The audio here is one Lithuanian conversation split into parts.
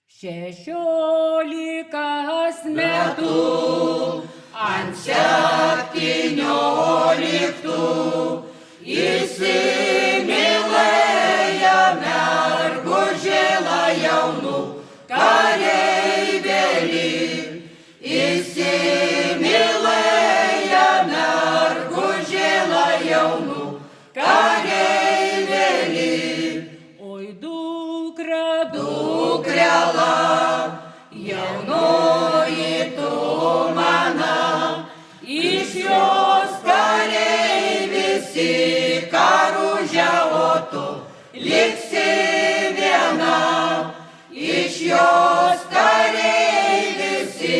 16 metų ant 17 įsimylėję mergužėlą jaunų kareivėlį. Įsimylėję mergužėlą jaunų kareivėlį. Oi dukra, dukrela, jaunoji tu mana, iš jos kariai visi karužę, o tu liksi viena. Iš jos kariai visi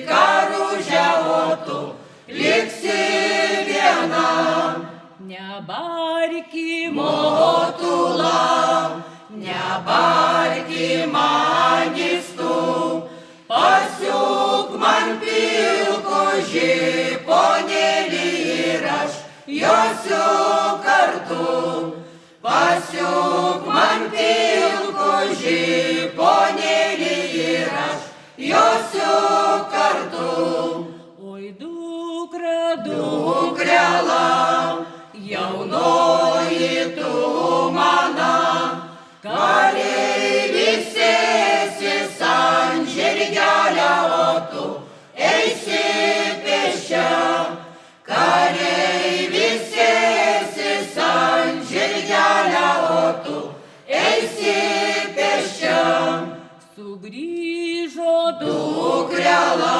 karužę, o tu liksi viena. Nebarki motula, nebarki manistų, pasiūk man pilko žiponėlį ir aš josiu kartu. Pasiūk man pilko žiponėlį ir aš josiu kartu. Oi dukra, dukrela, jaunoji tu mana, kareivis esi ant žirgelio, o tu eisi pėsčia. Kareivis esi ant žirgelio, o tu eisi pėsčia. Sugrįžo dukrela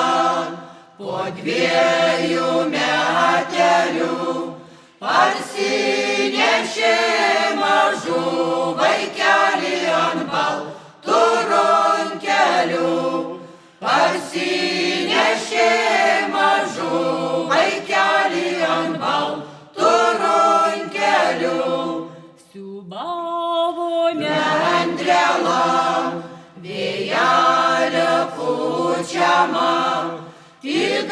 po 2 metelių, parsinešė mažų vaikelį ant baltų runkelių. Parsinešė mažų vaikelį ant baltų runkelių. Siūbavo nendrela, vėjelio pučiama, tik